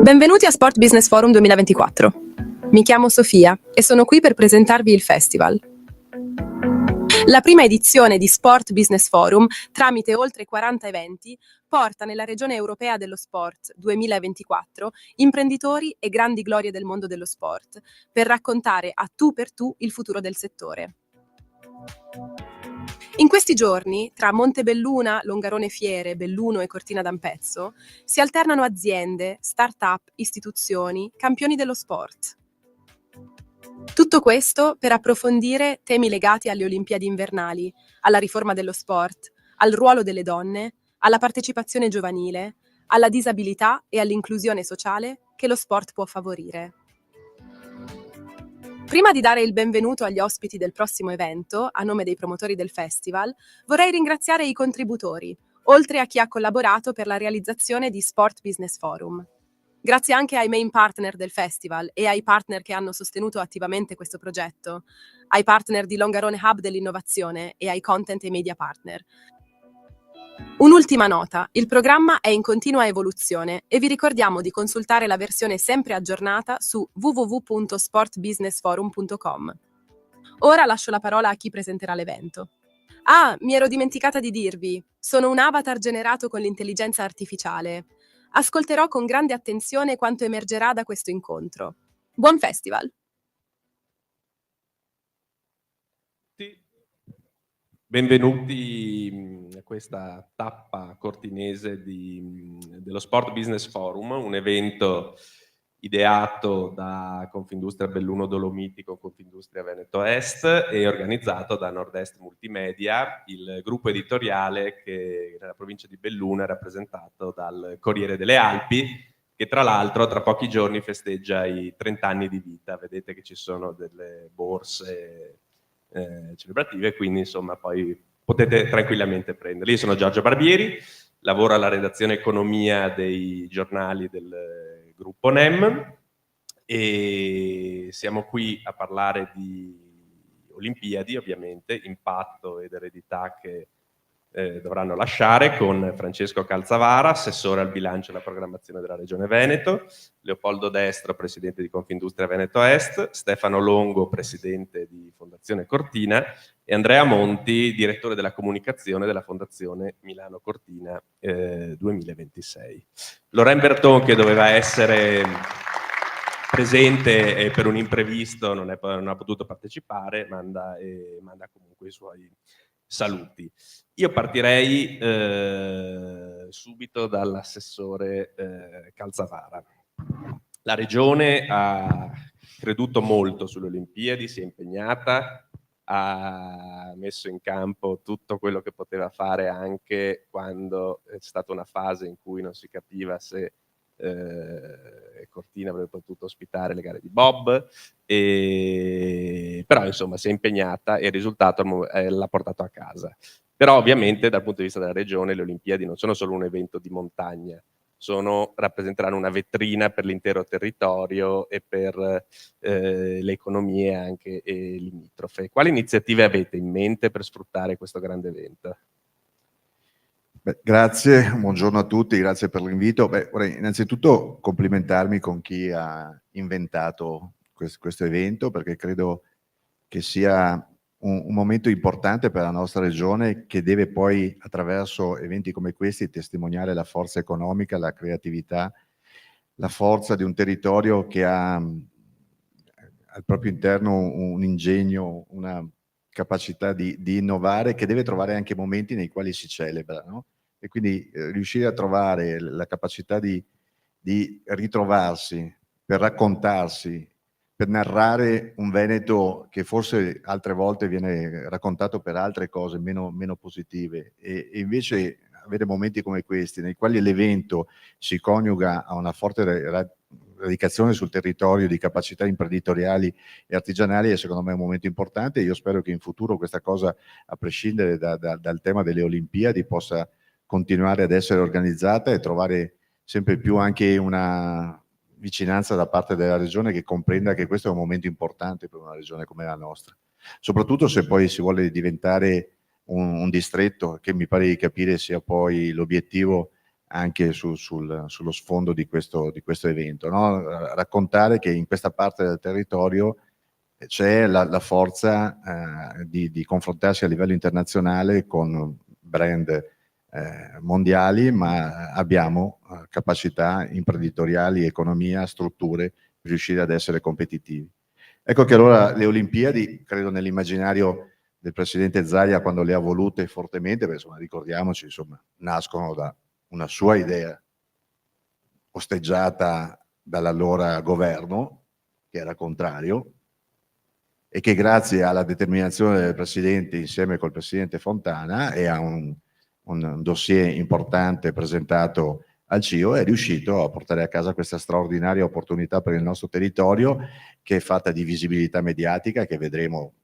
Benvenuti a Sport Business Forum 2024. Mi chiamo Sofia e sono qui per presentarvi il festival. La prima edizione di Sport Business Forum, tramite oltre 40 eventi, porta nella regione europea dello sport 2024 imprenditori e grandi glorie del mondo dello sport, per raccontare a tu per tu il futuro del settore. In questi giorni, tra Montebelluna, Longarone Fiere, Belluno e Cortina d'Ampezzo, si alternano aziende, start-up, istituzioni, campioni dello sport. Tutto questo per approfondire temi legati alle Olimpiadi invernali, alla riforma dello sport, al ruolo delle donne, alla partecipazione giovanile, alla disabilità e all'inclusione sociale che lo sport può favorire. Prima di dare il benvenuto agli ospiti del prossimo evento, a nome dei promotori del festival, vorrei ringraziare i contributori, oltre a chi ha collaborato per la realizzazione di Sport Business Forum. Grazie anche ai main partner del festival e ai partner che hanno sostenuto attivamente questo progetto, ai partner di Longarone Hub dell'innovazione e ai content e media partner. Un'ultima nota, il programma è in continua evoluzione e vi ricordiamo di consultare la versione sempre aggiornata su www.sportbusinessforum.com. Ora lascio la parola a chi presenterà l'evento. Ah, mi ero dimenticata di dirvi, sono un avatar generato con l'intelligenza artificiale. Ascolterò con grande attenzione quanto emergerà da questo incontro. Buon festival! Benvenuti a questa tappa cortinese dello Sport Business Forum, un evento ideato da Confindustria Belluno Dolomiti con Confindustria Veneto Est e organizzato da Nord-Est Multimedia, il gruppo editoriale che nella provincia di Belluno è rappresentato dal Corriere delle Alpi, che tra l'altro tra pochi giorni festeggia i 30 anni di vita. Vedete che ci sono delle borse celebrative, quindi insomma poi potete tranquillamente prenderli. Io sono Giorgio Barbieri, lavoro alla redazione economia dei giornali del gruppo NEM e siamo qui a parlare di Olimpiadi, ovviamente, impatto ed eredità che dovranno lasciare, con Francesco Calzavara, assessore al bilancio e alla programmazione della Regione Veneto, Leopoldo Destro, presidente di Confindustria Veneto Est, Stefano Longo, presidente di Fondazione Cortina, e Andrea Monti, direttore della comunicazione della Fondazione Milano Cortina 2026. Loren Berton, che doveva essere presente per un imprevisto, non ha potuto partecipare, manda comunque i suoi saluti. Io partirei subito dall'assessore Calzavara. La Regione ha creduto molto sulle Olimpiadi, si è impegnata, ha messo in campo tutto quello che poteva fare anche quando è stata una fase in cui non si capiva se Cortina avrebbe potuto ospitare le gare di bob, però insomma si è impegnata e il risultato l'ha portato a casa. Però ovviamente dal punto di vista della regione le Olimpiadi non sono solo un evento di montagna, rappresenteranno una vetrina per l'intero territorio e per le economie anche limitrofe. Quali iniziative avete in mente per sfruttare questo grande evento? Grazie, buongiorno a tutti, grazie per l'invito. Vorrei innanzitutto complimentarmi con chi ha inventato questo evento, perché credo che sia un momento importante per la nostra regione, che deve poi, attraverso eventi come questi, testimoniare la forza economica, la creatività, la forza di un territorio che ha al proprio interno un ingegno, una capacità di innovare, che deve trovare anche momenti nei quali si celebra, no? E quindi riuscire a trovare la capacità di ritrovarsi, per raccontarsi, per narrare un Veneto che forse altre volte viene raccontato per altre cose meno positive, e invece avere momenti come questi nei quali l'evento si coniuga a una forte radicazione sul territorio di capacità imprenditoriali e artigianali è secondo me un momento importante. Io spero che in futuro questa cosa, a prescindere dal tema delle Olimpiadi, possa continuare ad essere organizzata e trovare sempre più anche una vicinanza da parte della regione, che comprenda che questo è un momento importante per una regione come la nostra, soprattutto se poi si vuole diventare un distretto, che mi pare di capire sia poi l'obiettivo anche sullo sfondo di questo evento, no? Raccontare che in questa parte del territorio c'è la forza di confrontarsi a livello internazionale con brand mondiali, ma abbiamo capacità imprenditoriali, economia, strutture per riuscire ad essere competitivi. Ecco che allora le Olimpiadi, credo nell'immaginario del presidente Zaia quando le ha volute fortemente, perché insomma, ricordiamoci, insomma, nascono da una sua idea osteggiata dall'allora governo, che era contrario, e che grazie alla determinazione del presidente insieme col presidente Fontana e a un dossier importante presentato al CIO è riuscito a portare a casa questa straordinaria opportunità per il nostro territorio, che è fatta di visibilità mediatica, che vedremo,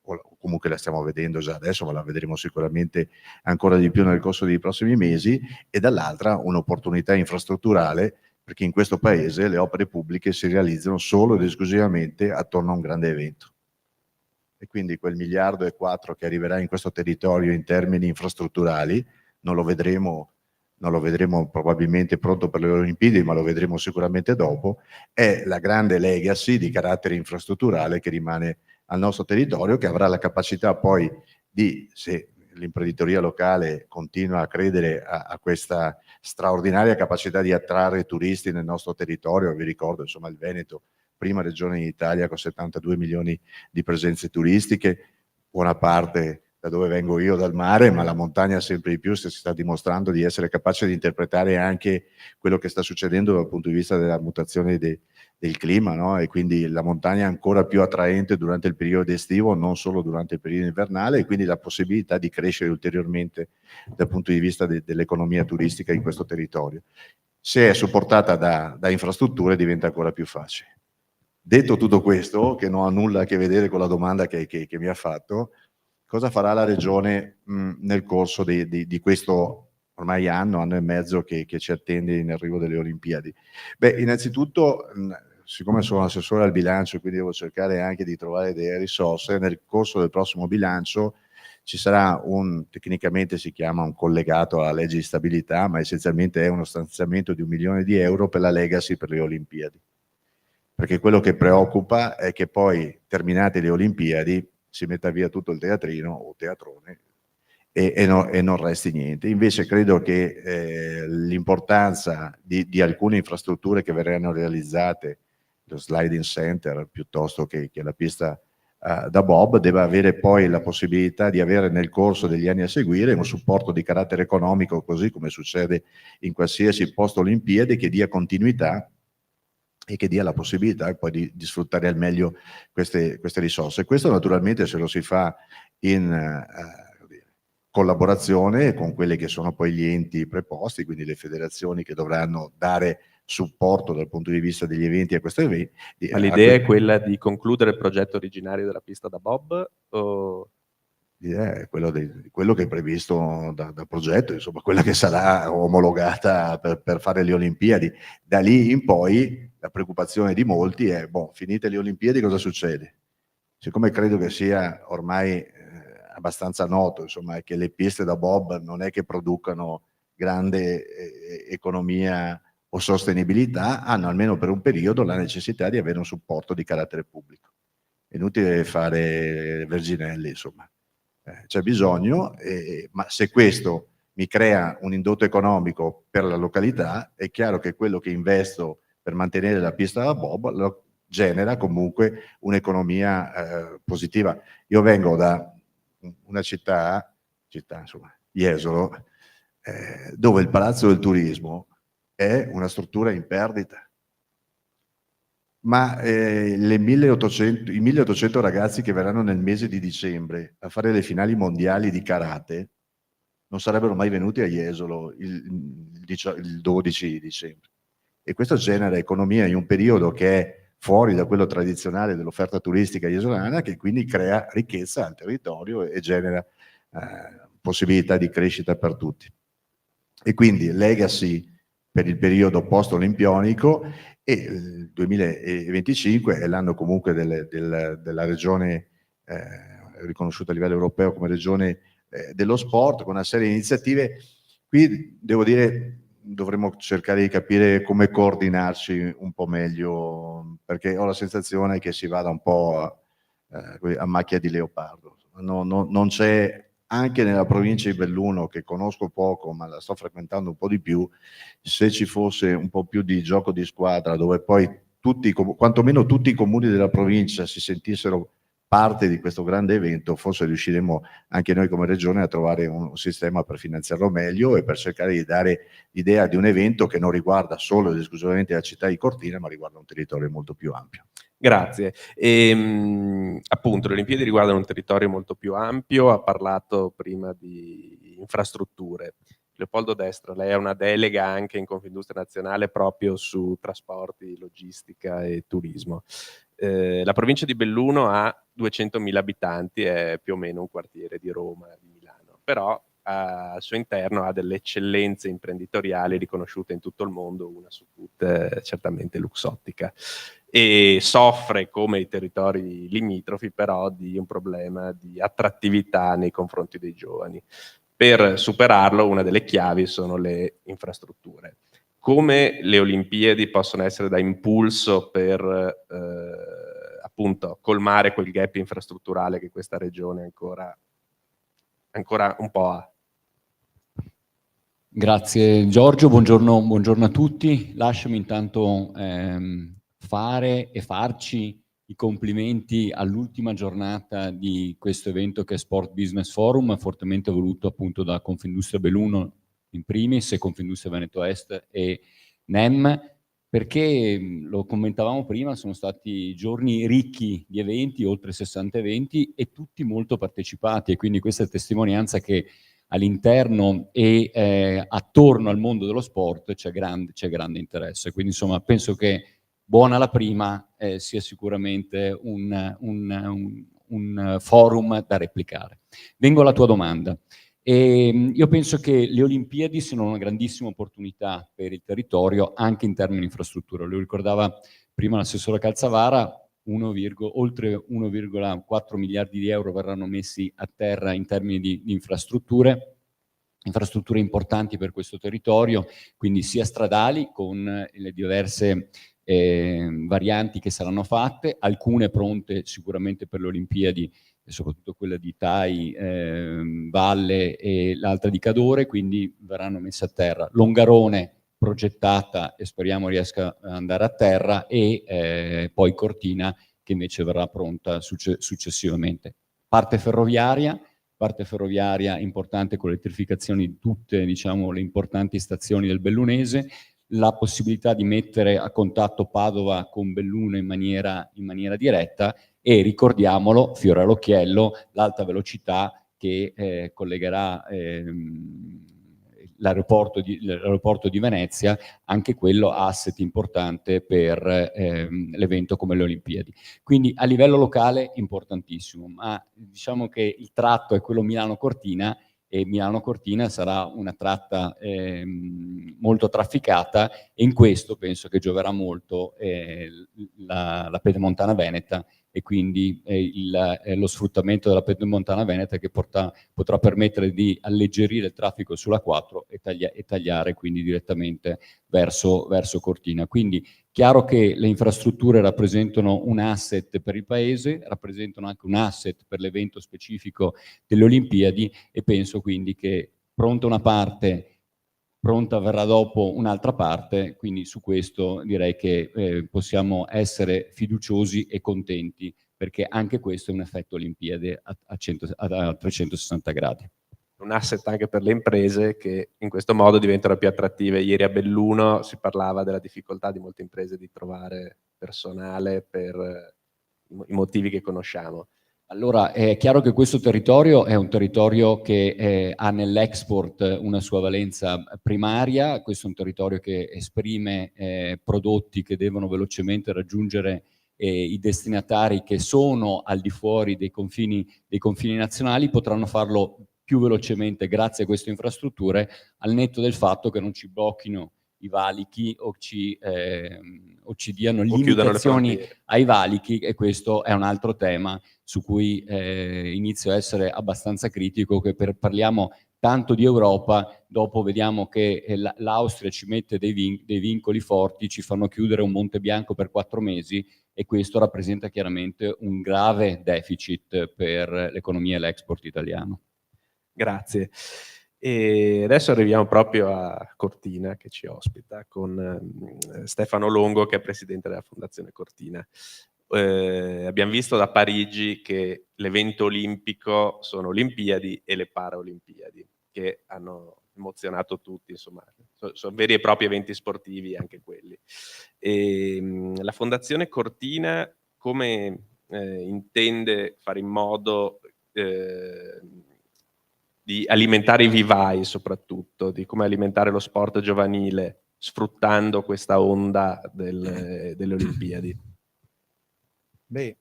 o comunque la stiamo vedendo già adesso, ma la vedremo sicuramente ancora di più nel corso dei prossimi mesi, e dall'altra un'opportunità infrastrutturale, perché in questo paese le opere pubbliche si realizzano solo ed esclusivamente attorno a un grande evento. E quindi quel 1,4 miliardi che arriverà in questo territorio in termini infrastrutturali non lo vedremo probabilmente pronto per le Olimpiadi, ma lo vedremo sicuramente dopo, è la grande legacy di carattere infrastrutturale che rimane al nostro territorio, che avrà la capacità poi di, se l'imprenditoria locale continua a credere a questa straordinaria capacità di attrarre turisti nel nostro territorio. Vi ricordo, insomma, il Veneto, prima regione in Italia con 72 milioni di presenze turistiche, buona parte da dove vengo io, dal mare, ma la montagna sempre di più si sta dimostrando di essere capace di interpretare anche quello che sta succedendo dal punto di vista della mutazione del clima, no? E quindi la montagna è ancora più attraente durante il periodo estivo, non solo durante il periodo invernale, e quindi la possibilità di crescere ulteriormente dal punto di vista dell'economia turistica in questo territorio. Se è supportata da infrastrutture diventa ancora più facile. Detto tutto questo, che non ha nulla a che vedere con la domanda che mi ha fatto, cosa farà la Regione nel corso di questo ormai anno e mezzo che ci attende in arrivo delle Olimpiadi? Beh, innanzitutto, siccome sono assessore al bilancio e quindi devo cercare anche di trovare delle risorse, nel corso del prossimo bilancio ci sarà tecnicamente si chiama un collegato alla legge di stabilità, ma essenzialmente è uno stanziamento di 1 milione di euro per la legacy per le Olimpiadi. Perché quello che preoccupa è che poi, terminate le Olimpiadi, si metta via tutto il teatrino o teatrone e non resti niente. Invece credo che l'importanza di alcune infrastrutture che verranno realizzate, lo sliding center piuttosto che la pista da bob, deve avere poi la possibilità di avere nel corso degli anni a seguire un supporto di carattere economico, così come succede in qualsiasi post Olimpiadi, che dia continuità e che dia la possibilità poi di sfruttare al meglio queste risorse. Questo naturalmente se lo si fa in collaborazione con quelli che sono poi gli enti preposti, quindi le federazioni che dovranno dare supporto dal punto di vista degli eventi a questo evento. Ma l'idea è quella di concludere il progetto originario della pista da bob? È quello che è previsto da progetto, insomma, quella che sarà omologata per fare le Olimpiadi. Da lì in poi la preoccupazione di molti è, finite le Olimpiadi cosa succede? Siccome credo che sia ormai abbastanza noto, insomma, che le piste da bob non è che producano grande economia o sostenibilità, hanno almeno per un periodo la necessità di avere un supporto di carattere pubblico. È inutile fare verginelli, insomma. C'è bisogno, ma se questo mi crea un indotto economico per la località, è chiaro che quello che investo per mantenere la pista da bob lo genera comunque un'economia positiva. Io vengo da una città insomma, Jesolo, dove il Palazzo del Turismo è una struttura in perdita. Ma i 1800 ragazzi che verranno nel mese di dicembre a fare le finali mondiali di karate non sarebbero mai venuti a Jesolo il 12 dicembre. E questo genera economia in un periodo che è fuori da quello tradizionale dell'offerta turistica iesolana, che quindi crea ricchezza al territorio e genera possibilità di crescita per tutti. E quindi legacy per il periodo post-olimpionico, e il 2025 è l'anno comunque della regione riconosciuta a livello europeo come regione dello sport, con una serie di iniziative. Qui devo dire, dovremmo cercare di capire come coordinarci un po' meglio, perché ho la sensazione che si vada un po' a macchia di leopardo. Non c'è, anche nella provincia di Belluno, che conosco poco ma la sto frequentando un po' di più, se ci fosse un po' più di gioco di squadra, dove poi quantomeno tutti i comuni della provincia si sentissero parte di questo grande evento, forse riusciremo anche noi come regione a trovare un sistema per finanziarlo meglio e per cercare di dare l'idea di un evento che non riguarda solo ed esclusivamente la città di Cortina, ma riguarda un territorio molto più ampio. Grazie. Appunto, le Olimpiadi riguardano un territorio molto più ampio, ha parlato prima di infrastrutture. Leopoldo Destro, lei ha una delega anche in Confindustria Nazionale proprio su trasporti, logistica e turismo. La provincia di Belluno ha 200.000 abitanti, è più o meno un quartiere di Roma, di Milano, però al suo interno ha delle eccellenze imprenditoriali riconosciute in tutto il mondo, una su tutte certamente Luxottica, e soffre, come i territori limitrofi, però di un problema di attrattività nei confronti dei giovani. Per superarlo, una delle chiavi sono le infrastrutture. Come le Olimpiadi possono essere da impulso per appunto colmare quel gap infrastrutturale che questa regione ancora un po' ha? Grazie Giorgio, buongiorno a tutti. Lasciami intanto fare e farci i complimenti all'ultima giornata di questo evento che è Sport Business Forum, fortemente voluto appunto da Confindustria Belluno in primis e Confindustria Veneto Est e NEM, perché lo commentavamo prima, sono stati giorni ricchi di eventi, oltre 60 eventi e tutti molto partecipati, e quindi questa è testimonianza che all'interno e attorno al mondo dello sport c'è grande interesse. Quindi insomma penso che buona la prima sia sicuramente un forum da replicare. Vengo alla tua domanda. Io penso che le Olimpiadi siano una grandissima opportunità per il territorio anche in termini di infrastruttura. Lo ricordava prima l'assessore Calzavara, oltre 1,4 miliardi di euro verranno messi a terra in termini di infrastrutture importanti per questo territorio, quindi sia stradali con le diverse varianti che saranno fatte, alcune pronte sicuramente per le Olimpiadi, e soprattutto quella di Tai, Valle e l'altra di Cadore, quindi verranno messe a terra. Longarone progettata e speriamo riesca ad andare a terra, e poi Cortina che invece verrà pronta successivamente. Parte ferroviaria importante con l'elettrificazione di tutte, diciamo, le importanti stazioni del Bellunese, la possibilità di mettere a contatto Padova con Belluno in maniera diretta, e ricordiamolo, fiore all'occhiello, l'alta velocità che collegherà l'aeroporto di Venezia, anche quello asset importante per l'evento come le Olimpiadi. Quindi a livello locale importantissimo, ma diciamo che il tratto è quello Milano-Cortina, e Milano-Cortina sarà una tratta molto trafficata, e in questo penso che gioverà molto la Pedemontana Veneta, e quindi lo sfruttamento della Pedemontana Veneta, che potrà permettere di alleggerire il traffico sulla 4 e tagliare quindi direttamente verso Cortina. Quindi chiaro che le infrastrutture rappresentano un asset per il paese, rappresentano anche un asset per l'evento specifico delle Olimpiadi, e penso quindi che pronta una parte, pronta verrà dopo un'altra parte, quindi su questo direi che possiamo essere fiduciosi e contenti, perché anche questo è un effetto Olimpiadi a 360 gradi. Un asset anche per le imprese che in questo modo diventano più attrattive. Ieri a Belluno si parlava della difficoltà di molte imprese di trovare personale per i motivi che conosciamo. Allora, è chiaro che questo territorio è un territorio che ha nell'export una sua valenza primaria. Questo è un territorio che esprime prodotti che devono velocemente raggiungere i destinatari che sono al di fuori dei confini nazionali. Potranno farlo più velocemente grazie a queste infrastrutture, al netto del fatto che non ci blocchino i valichi o ci diano limitazioni ai valichi, e questo è un altro tema su cui inizio a essere abbastanza critico, che parliamo tanto di Europa, dopo vediamo che l'Austria ci mette dei vincoli forti, ci fanno chiudere un Monte Bianco per 4 mesi e questo rappresenta chiaramente un grave deficit per l'economia e l'export italiano. Grazie. E adesso arriviamo proprio a Cortina, che ci ospita, con Stefano Longo, che è presidente della Fondazione Cortina. Abbiamo visto da Parigi che l'evento olimpico sono Olimpiadi e le Paraolimpiadi, che hanno emozionato tutti, insomma, sono veri e propri eventi sportivi anche quelli. E, la Fondazione Cortina come intende fare in modo di alimentare i vivai, soprattutto, di come alimentare lo sport giovanile, sfruttando questa onda delle Olimpiadi? Beh,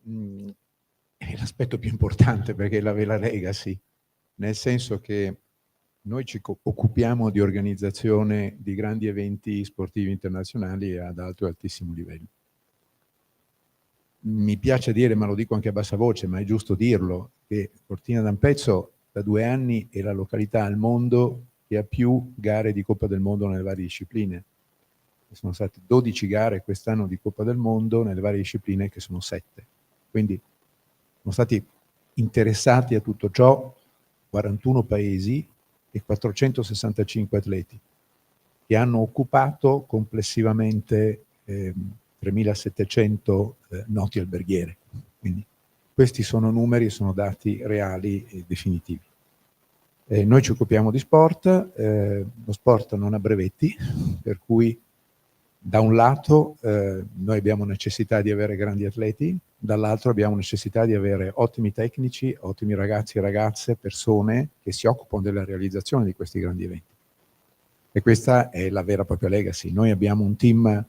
è l'aspetto più importante, perché è la vera legacy, nel senso che noi ci occupiamo di organizzazione di grandi eventi sportivi internazionali ad alto e altissimo livello. Mi piace dire, ma lo dico anche a bassa voce, ma è giusto dirlo, che Cortina d'Ampezzo da 2 anni è la località al mondo che ha più gare di Coppa del Mondo nelle varie discipline. Sono state 12 gare quest'anno di Coppa del Mondo nelle varie discipline, che sono 7. Quindi sono stati interessati a tutto ciò 41 paesi e 465 atleti, che hanno occupato complessivamente 3.700 notti alberghiere. Quindi questi sono numeri, sono dati reali e definitivi. Noi ci occupiamo di sport, lo sport non ha brevetti, per cui da un lato noi abbiamo necessità di avere grandi atleti, dall'altro abbiamo necessità di avere ottimi tecnici, ottimi ragazzi e ragazze, persone che si occupano della realizzazione di questi grandi eventi. E questa è la vera e propria legacy. Noi abbiamo un team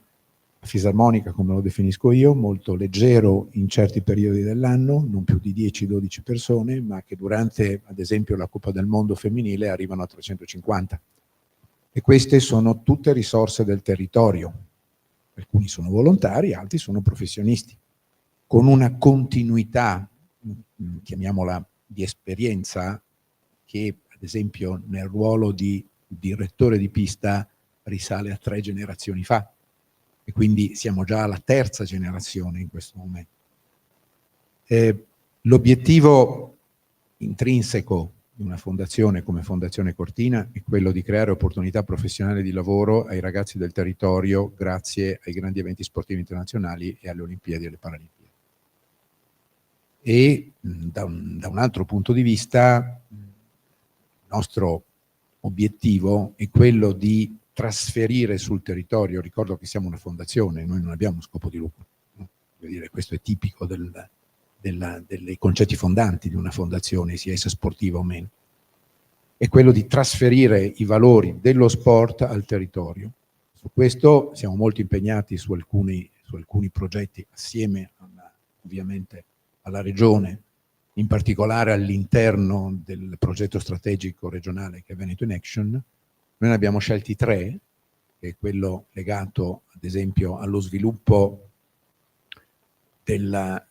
a fisarmonica, come lo definisco io, molto leggero in certi periodi dell'anno, non più di 10-12 persone, ma che durante, ad esempio, la Coppa del Mondo femminile arrivano a 350. E queste sono tutte risorse del territorio. Alcuni sono volontari, altri sono professionisti, con una continuità, chiamiamola, di esperienza, che ad esempio nel ruolo di direttore di pista risale a 3 generazioni fa. E quindi siamo già alla 3ª generazione in questo momento. L'obiettivo intrinseco di una fondazione come Fondazione Cortina è quello di creare opportunità professionali di lavoro ai ragazzi del territorio grazie ai grandi eventi sportivi internazionali e alle Olimpiadi e alle Paralimpiadi. E da un altro punto di vista, il nostro obiettivo è quello di trasferire sul territorio. Ricordo che siamo una fondazione, noi non abbiamo scopo di lucro, no? Voglio dire, questo è tipico dei concetti fondanti di una fondazione, sia essa sportiva o meno. È quello di trasferire i valori dello sport al territorio. Su questo siamo molto impegnati su alcuni progetti assieme ovviamente alla Regione, in particolare all'interno del progetto strategico regionale che è Veneto in Action. Noi ne abbiamo scelti 3, che è quello legato ad esempio allo sviluppo del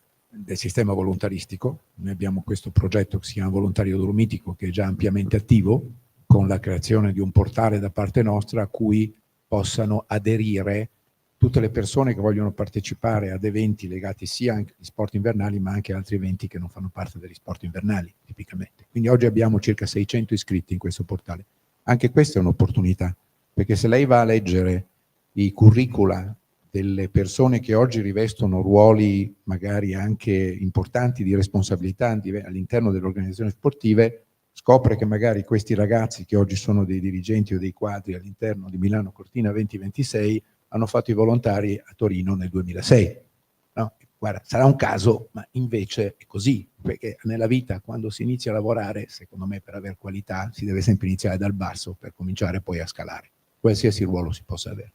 sistema volontaristico. Noi abbiamo questo progetto che si chiama Volontario Dolomitico, che è già ampiamente attivo, con la creazione di un portale da parte nostra a cui possano aderire tutte le persone che vogliono partecipare ad eventi legati sia anche agli sport invernali, ma anche altri eventi che non fanno parte degli sport invernali, tipicamente. Quindi oggi abbiamo circa 600 iscritti in questo portale. Anche questa è un'opportunità, perché se lei va a leggere i curricula delle persone che oggi rivestono ruoli magari anche importanti di responsabilità all'interno delle organizzazioni sportive, scopre che magari questi ragazzi che oggi sono dei dirigenti o dei quadri all'interno di Milano Cortina 2026 hanno fatto i volontari a Torino nel 2006. No? Guarda, sarà un caso, ma invece è così, perché nella vita quando si inizia a lavorare, secondo me per avere qualità, si deve sempre iniziare dal basso per cominciare poi a scalare, qualsiasi ruolo si possa avere.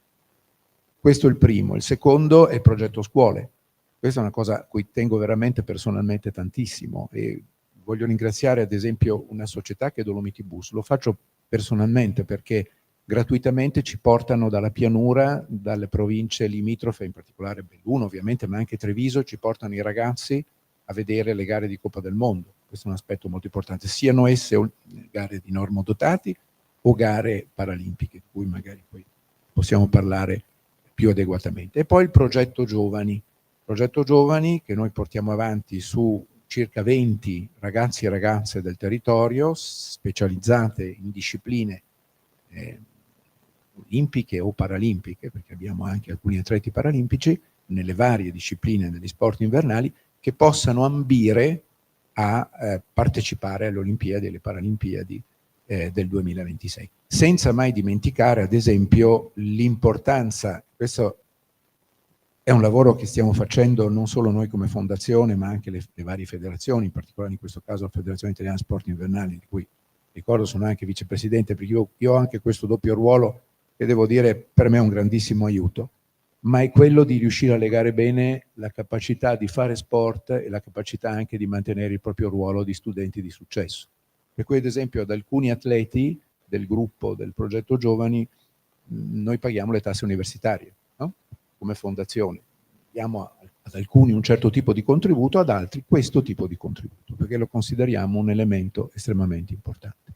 Questo è il primo. Il secondo è il progetto scuole. Questa è una cosa a cui tengo veramente personalmente tantissimo e voglio ringraziare ad esempio una società che è Dolomiti Bus. Lo faccio personalmente perché gratuitamente ci portano dalla pianura, dalle province limitrofe, in particolare Belluno ovviamente, ma anche Treviso, ci portano i ragazzi a vedere le gare di Coppa del Mondo. questo è un aspetto molto importante, siano esse gare di normodotati o gare paralimpiche, di cui magari poi possiamo parlare più adeguatamente. E poi il progetto giovani che noi portiamo avanti su circa 20 ragazzi e ragazze del territorio, specializzate in discipline olimpiche o paralimpiche, perché abbiamo anche alcuni atleti paralimpici nelle varie discipline degli sport invernali, che possano ambire a partecipare alle Olimpiadi e alle Paralimpiadi del 2026. Senza mai dimenticare, ad esempio, l'importanza, questo è un lavoro che stiamo facendo non solo noi come fondazione, ma anche le varie federazioni, in particolare in questo caso la Federazione Italiana Sport Invernali, di cui ricordo sono anche vicepresidente, perché io ho anche questo doppio ruolo che devo dire per me è un grandissimo aiuto, ma è quello di riuscire a legare bene la capacità di fare sport e la capacità anche di mantenere il proprio ruolo di studenti di successo. Per cui ad esempio ad alcuni atleti del gruppo del progetto Giovani noi paghiamo le tasse universitarie, no? Come fondazione. Diamo ad alcuni un certo tipo di contributo, ad altri questo tipo di contributo, perché lo consideriamo un elemento estremamente importante.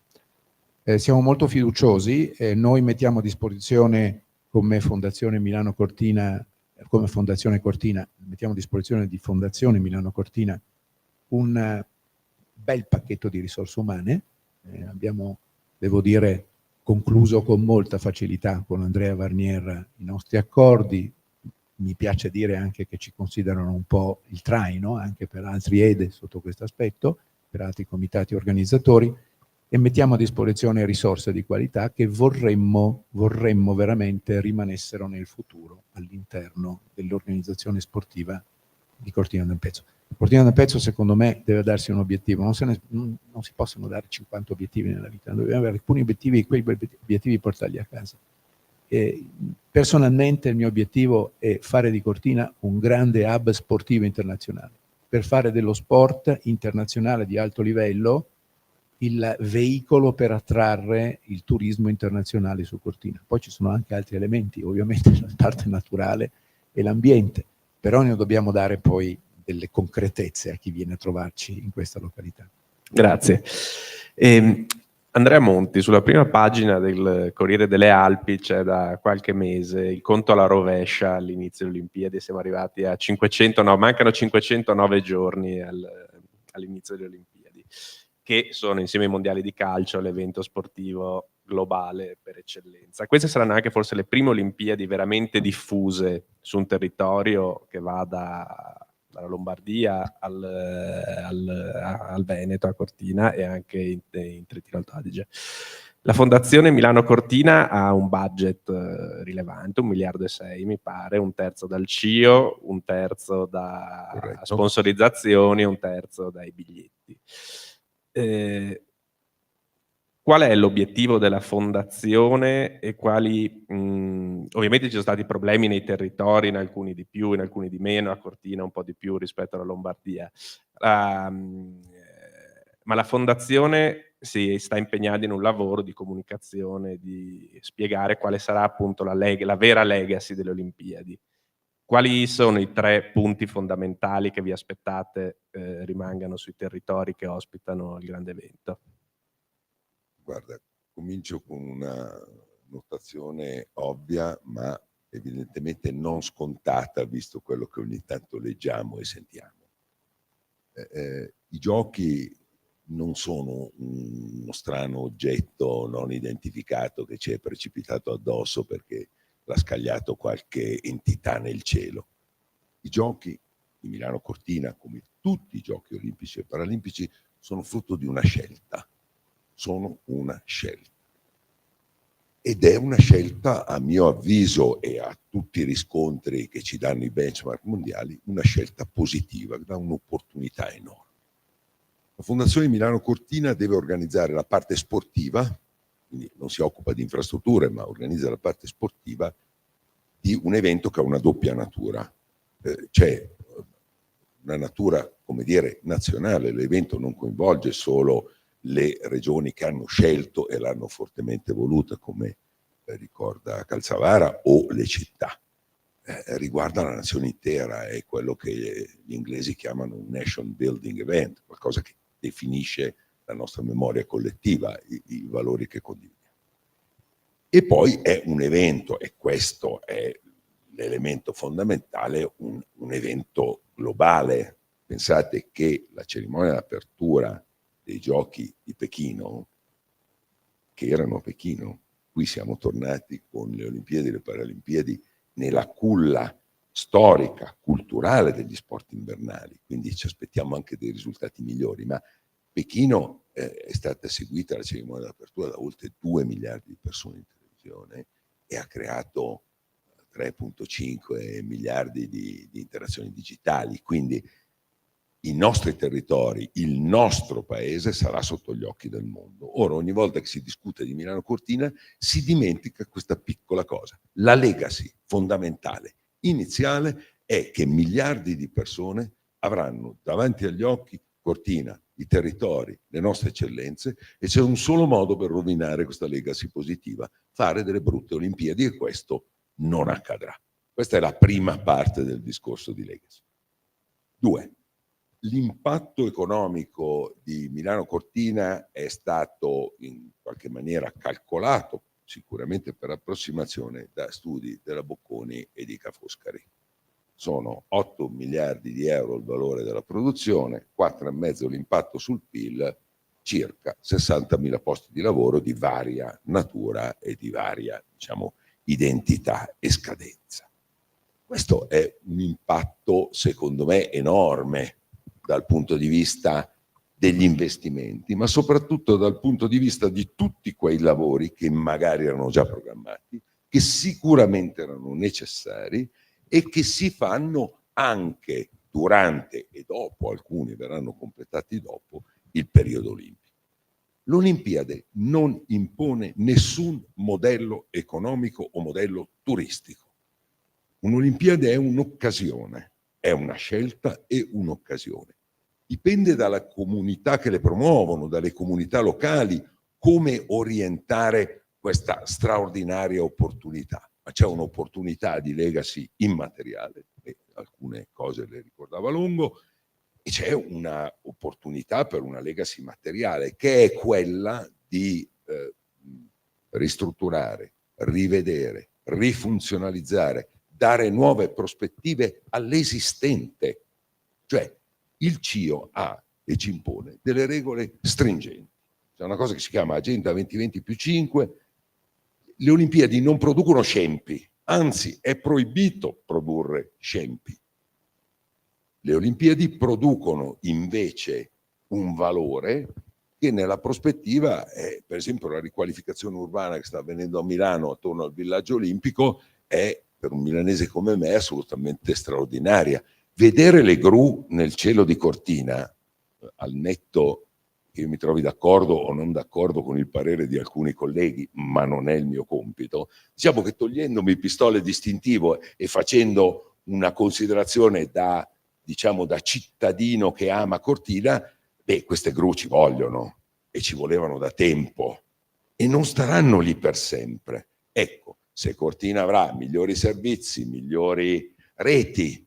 Siamo molto fiduciosi, noi mettiamo a disposizione come Fondazione Milano Cortina, come Fondazione Cortina, mettiamo a disposizione di Fondazione Milano Cortina un bel pacchetto di risorse umane. Abbiamo, devo dire, concluso con molta facilità con Andrea Varnier i nostri accordi. Mi piace dire anche che ci considerano un po' il traino anche per altri EDE sotto questo aspetto, per altri comitati organizzatori, e mettiamo a disposizione risorse di qualità che vorremmo veramente rimanessero nel futuro all'interno dell'organizzazione sportiva di Cortina d'Ampezzo. Cortina d'Ampezzo secondo me deve darsi un obiettivo, non si possono dare 50 obiettivi nella vita, dobbiamo avere alcuni obiettivi e quei obiettivi portarli a casa. Personalmente il mio obiettivo è fare di Cortina un grande hub sportivo internazionale, per fare dello sport internazionale di alto livello il veicolo per attrarre il turismo internazionale su Cortina. Poi ci sono anche altri elementi, ovviamente la parte naturale e l'ambiente, però ne dobbiamo dare poi delle concretezze a chi viene a trovarci in questa località. Grazie. Andrea Monti, sulla prima pagina del Corriere delle Alpi c'è da qualche mese il conto alla rovescia all'inizio delle Olimpiadi, siamo arrivati a 509, mancano 509 giorni all'inizio delle Olimpiadi, che sono insieme ai mondiali di calcio l'evento sportivo globale per eccellenza. Queste saranno anche forse le prime Olimpiadi veramente diffuse su un territorio che va dalla Lombardia al Veneto, a Cortina, e anche in Trentino Alto Adige. La Fondazione Milano Cortina ha un budget rilevante, 1,6 miliardi mi pare, un terzo dal CIO, un terzo da sponsorizzazioni e un terzo dai biglietti. Qual è l'obiettivo della fondazione e quali, ovviamente ci sono stati problemi nei territori, in alcuni di più, in alcuni di meno, a Cortina un po' di più rispetto alla Lombardia, ma la fondazione si sta impegnando in un lavoro di comunicazione, di spiegare quale sarà appunto la vera legacy delle Olimpiadi. Quali sono i 3 punti fondamentali che vi aspettate rimangano sui territori che ospitano il grande evento? Guarda, comincio con una notazione ovvia, ma evidentemente non scontata, visto quello che ogni tanto leggiamo e sentiamo. I giochi non sono uno strano oggetto non identificato che ci è precipitato addosso perché l'ha scagliato qualche entità nel cielo. I giochi di Milano Cortina, come tutti i giochi olimpici e paralimpici, sono frutto di una scelta. Sono una scelta. Ed è una scelta, a mio avviso, e a tutti i riscontri che ci danno i benchmark mondiali, una scelta positiva, che dà un'opportunità enorme. La Fondazione Milano Cortina deve organizzare la parte sportiva, quindi non si occupa di infrastrutture, ma organizza la parte sportiva di un evento che ha una doppia natura. C'è una natura, come dire, nazionale, l'evento non coinvolge solo le regioni che hanno scelto e l'hanno fortemente voluta, come ricorda Calzavara, o le città. Riguarda la nazione intera, è quello che gli inglesi chiamano un nation building event, qualcosa che definisce la nostra memoria collettiva, i valori che condividiamo. E poi è un evento, e questo è l'elemento fondamentale, un evento globale. Pensate che la cerimonia d'apertura dei Giochi di Pechino, che erano a Pechino, qui siamo tornati con le Olimpiadi e le Paralimpiadi nella culla storica, culturale degli sport invernali, quindi ci aspettiamo anche dei risultati migliori, ma Pechino è stata seguita la cerimonia d'apertura da oltre 2 miliardi di persone in televisione e ha creato 3,5 miliardi di interazioni digitali, quindi i nostri territori, il nostro paese sarà sotto gli occhi del mondo. Ora, ogni volta che si discute di Milano Cortina si dimentica questa piccola cosa. La legacy fondamentale, iniziale, è che miliardi di persone avranno davanti agli occhi Cortina, i territori, le nostre eccellenze, e c'è un solo modo per rovinare questa legacy positiva: fare delle brutte Olimpiadi, e questo non accadrà. Questa è la prima parte del discorso di legacy. 2. L'impatto economico di Milano Cortina è stato in qualche maniera calcolato, sicuramente per approssimazione, da studi della Bocconi e di Ca' Foscari. Sono 8 miliardi di euro il valore della produzione, 4,5 l'impatto sul PIL, circa 60.000 posti di lavoro di varia natura e di varia, diciamo, identità e scadenza. Questo è un impatto, secondo me, enorme dal punto di vista degli investimenti, ma soprattutto dal punto di vista di tutti quei lavori che magari erano già programmati, che sicuramente erano necessari e che si fanno anche durante e dopo, alcuni verranno completati dopo, il periodo olimpico. L'Olimpiade non impone nessun modello economico o modello turistico. Un'Olimpiade è un'occasione, è una scelta e un'occasione. Dipende dalla comunità che le promuovono, dalle comunità locali, come orientare questa straordinaria opportunità. Ma c'è un'opportunità di legacy immateriale, e alcune cose le ricordava Longo, e c'è un'opportunità per una legacy materiale, che è quella di ristrutturare, rivedere, rifunzionalizzare, dare nuove prospettive all'esistente. Cioè, il CIO ha e ci impone delle regole stringenti. C'è una cosa che si chiama Agenda 2020+5. Le Olimpiadi non producono scempi, anzi è proibito produrre scempi. Le Olimpiadi producono invece un valore che nella prospettiva è, per esempio, la riqualificazione urbana che sta avvenendo a Milano attorno al villaggio olimpico, è per un milanese come me assolutamente straordinaria. Vedere le gru nel cielo di Cortina, al netto che io mi trovi d'accordo o non d'accordo con il parere di alcuni colleghi, ma non è il mio compito, diciamo che togliendomi il pistone distintivo e facendo una considerazione da cittadino che ama Cortina, queste gru ci vogliono e ci volevano da tempo e non staranno lì per sempre. Ecco, se Cortina avrà migliori servizi, migliori reti,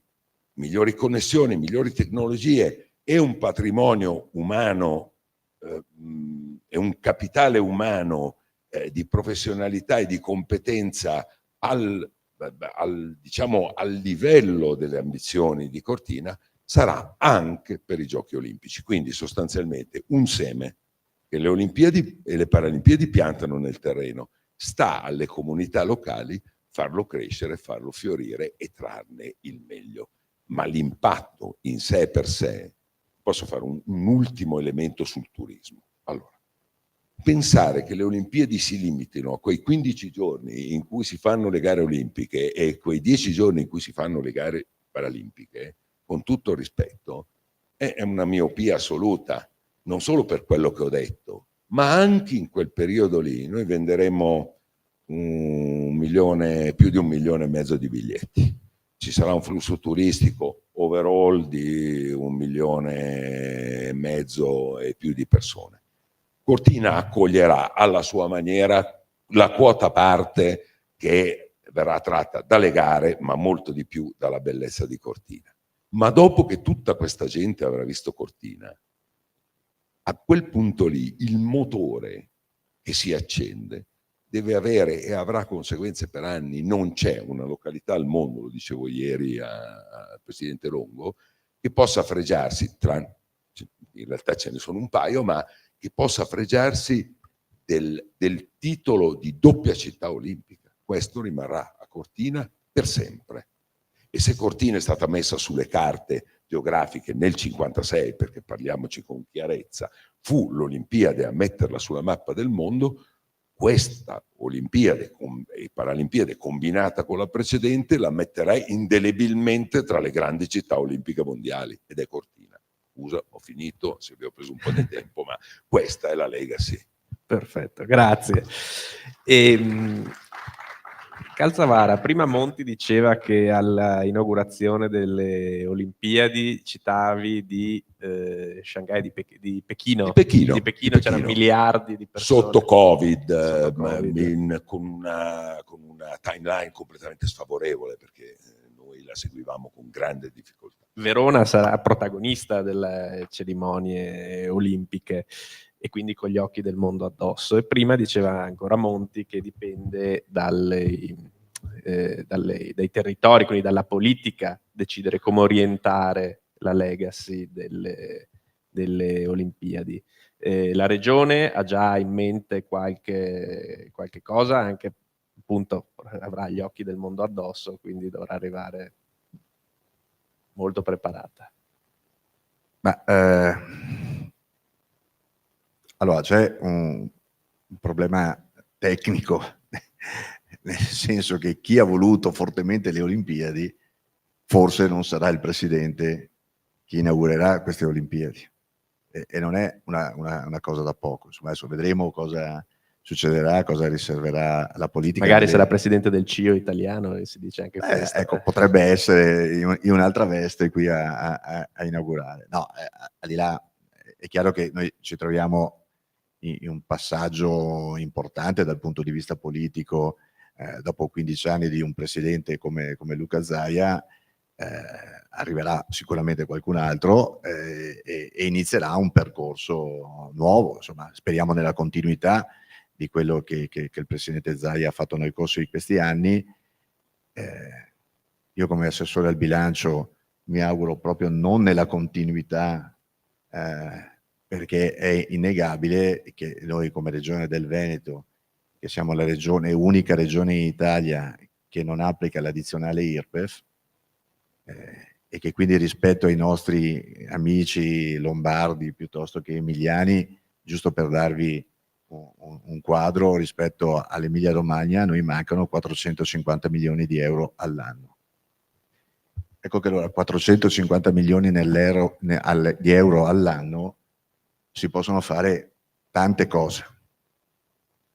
migliori connessioni, migliori tecnologie e un patrimonio umano e un capitale umano di professionalità e di competenza al livello delle ambizioni di Cortina, sarà anche per i Giochi Olimpici. Quindi sostanzialmente un seme che le Olimpiadi e le Paralimpiadi piantano nel terreno. Sta alle comunità locali farlo crescere, farlo fiorire e trarne il meglio. Ma l'impatto in sé per sé, posso fare un ultimo elemento sul turismo. Allora, pensare che le Olimpiadi si limitino a quei 15 giorni in cui si fanno le gare olimpiche e quei 10 giorni in cui si fanno le gare paralimpiche, con tutto il rispetto, è una miopia assoluta, non solo per quello che ho detto, ma anche in quel periodo lì noi venderemo più di 1,5 milioni di biglietti. Ci sarà un flusso turistico overall di 1,5 milioni e più di persone. Cortina accoglierà alla sua maniera la quota parte che verrà tratta dalle gare, ma molto di più dalla bellezza di Cortina. Ma dopo che tutta questa gente avrà visto Cortina, A quel punto lì il motore che si accende deve avere e avrà conseguenze per anni. Non c'è una località al mondo, lo dicevo ieri al Presidente Longo, che possa fregiarsi, in realtà ce ne sono un paio, ma che possa fregiarsi del titolo di doppia città olimpica. Questo rimarrà a Cortina per sempre. E se Cortina è stata messa sulle carte geografiche nel 1956, perché parliamoci con chiarezza, fu l'Olimpiade a metterla sulla mappa del mondo, questa Olimpiade e Paralimpiade combinata con la precedente la metterei indelebilmente tra le grandi città olimpiche mondiali, ed è Cortina. Scusa, ho finito, se vi ho preso un po' di tempo, ma questa è la legacy. Perfetto, grazie. Calzavara, prima Monti diceva che all'inaugurazione delle Olimpiadi citavi di Shanghai, di Pechino. Di Pechino c'erano miliardi di persone. Sotto Covid. Con una timeline completamente sfavorevole, perché noi la seguivamo con grande difficoltà. Verona sarà protagonista delle cerimonie olimpiche e quindi con gli occhi del mondo addosso. E prima diceva ancora Monti che dipende dai territori, quindi dalla politica, decidere come orientare la legacy delle Olimpiadi. La regione ha già in mente qualche cosa, anche appunto avrà gli occhi del mondo addosso, quindi dovrà arrivare molto preparata. Allora, c'è un problema tecnico, nel senso che chi ha voluto fortemente le Olimpiadi forse non sarà il presidente che inaugurerà queste Olimpiadi, e non è una cosa da poco. Insomma, adesso vedremo cosa succederà, cosa riserverà la politica. Magari sarà presidente del CIO italiano, e si dice anche questo. Ecco, potrebbe essere in un'altra veste qui a inaugurare. No, al di là, è chiaro che noi ci troviamo in un passaggio importante dal punto di vista politico, dopo 15 anni di un presidente come Luca Zaia. Arriverà sicuramente qualcun altro e inizierà un percorso nuovo, insomma, speriamo nella continuità di quello che il presidente Zaia ha fatto nel corso di questi anni. Io come assessore al bilancio mi auguro proprio non nella continuità, perché è innegabile che noi come Regione del Veneto, che siamo la unica regione in Italia che non applica l'addizionale IRPEF, e che quindi rispetto ai nostri amici lombardi piuttosto che emiliani, giusto per darvi un quadro, rispetto all'Emilia Romagna a noi mancano 450 milioni di euro all'anno. Ecco che allora 450 milioni di euro all'anno si possono fare tante cose.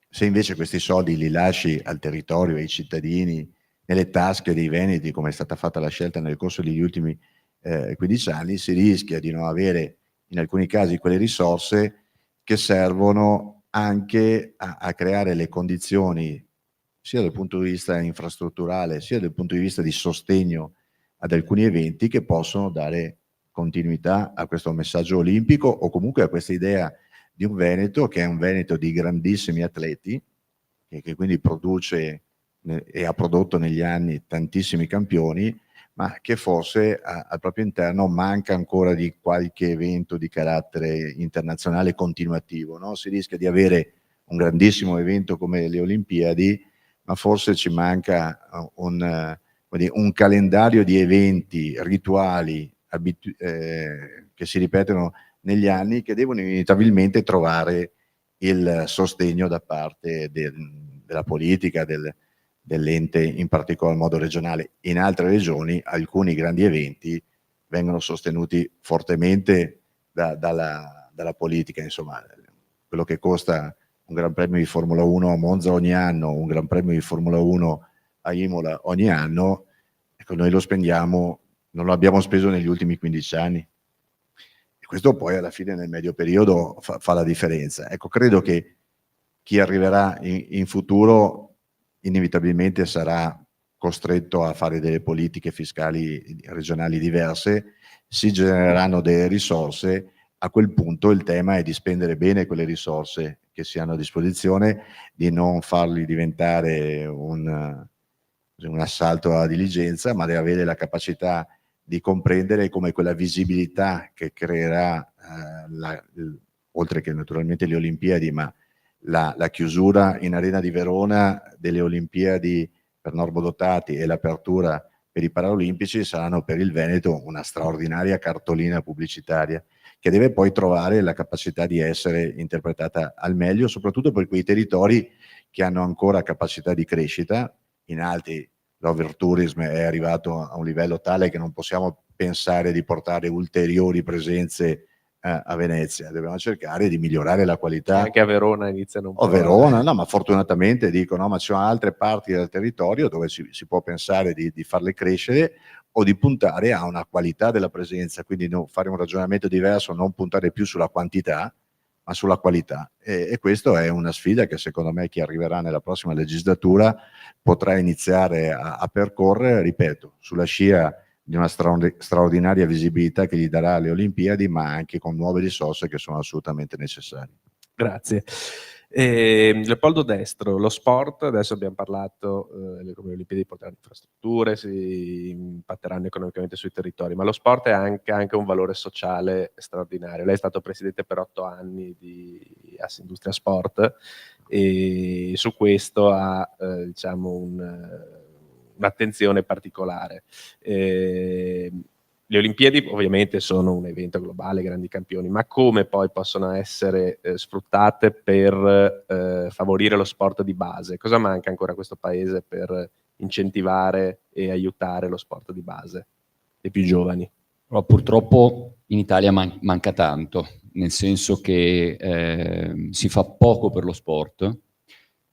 Se invece questi soldi li lasci al territorio, ai cittadini, nelle tasche dei veneti, come è stata fatta la scelta nel corso degli ultimi 15 anni, si rischia di non avere in alcuni casi quelle risorse che servono anche a creare le condizioni, sia dal punto di vista infrastrutturale, sia dal punto di vista di sostegno ad alcuni eventi, che possono dare continuità a questo messaggio olimpico, o comunque a questa idea di un Veneto che è un Veneto di grandissimi atleti, che quindi produce e ha prodotto negli anni tantissimi campioni, ma che forse al proprio interno manca ancora di qualche evento di carattere internazionale continuativo, no? Si rischia di avere un grandissimo evento come le Olimpiadi, ma forse ci manca un calendario di eventi rituali che si ripetono negli anni, che devono inevitabilmente trovare il sostegno da parte della politica, dell'ente in particolar modo regionale. In altre regioni alcuni grandi eventi vengono sostenuti fortemente dalla politica, insomma, quello che costa un Gran Premio di Formula 1 a Monza ogni anno, un Gran Premio di Formula 1 a Imola ogni anno, ecco, noi lo spendiamo, non lo abbiamo speso negli ultimi 15 anni. E questo poi alla fine nel medio periodo fa la differenza. Ecco, credo che chi arriverà in futuro inevitabilmente sarà costretto a fare delle politiche fiscali regionali diverse, si genereranno delle risorse a quel punto il tema è di spendere bene quelle risorse che si hanno a disposizione, di non farli diventare un assalto alla diligenza, ma di avere la capacità di comprendere come quella visibilità che creerà, oltre che naturalmente le Olimpiadi, ma la chiusura in Arena di Verona delle Olimpiadi per normodotati e l'apertura per i Paraolimpici saranno per il Veneto una straordinaria cartolina pubblicitaria che deve poi trovare la capacità di essere interpretata al meglio, soprattutto per quei territori che hanno ancora capacità di crescita. In altri l'overtourism è arrivato a un livello tale che non possiamo pensare di portare ulteriori presenze a Venezia, dobbiamo cercare di migliorare la qualità. Anche a Verona iniziano un po'. O Verona, no, ma fortunatamente dico, no, ma ci sono altre parti del territorio dove si può pensare di farle crescere o di puntare a una qualità della presenza, quindi fare un ragionamento diverso, non puntare più sulla quantità, ma sulla qualità. E questa è una sfida che secondo me chi arriverà nella prossima legislatura potrà iniziare a percorrere, ripeto, sulla scia di una straordinaria visibilità che gli darà le Olimpiadi, ma anche con nuove risorse che sono assolutamente necessarie. Grazie. Leopoldo Destro, lo sport, adesso abbiamo parlato, le Olimpiadi porteranno infrastrutture, si impatteranno economicamente sui territori, ma lo sport è anche un valore sociale straordinario. Lei è stato presidente per 8 anni di Assindustria Sport e su questo ha diciamo un'attenzione particolare. Le Olimpiadi ovviamente sono un evento globale, grandi campioni, ma come poi possono essere sfruttate per favorire lo sport di base? Cosa manca ancora a questo paese per incentivare e aiutare lo sport di base dei più giovani? Però purtroppo in Italia manca tanto, nel senso che si fa poco per lo sport,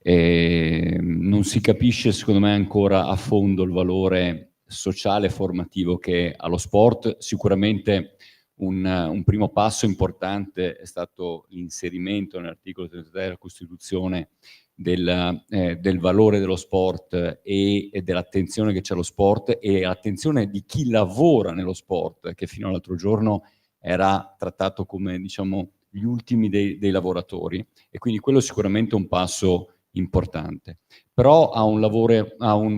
non si capisce secondo me ancora a fondo il valore sociale e formativo che ha lo sport. Sicuramente un primo passo importante è stato l'inserimento nell'articolo 33 della Costituzione del valore dello sport e dell'attenzione che c'è allo sport e l'attenzione di chi lavora nello sport, che fino all'altro giorno era trattato come, diciamo, gli ultimi dei lavoratori, e quindi quello è sicuramente un passo importante. Però ha un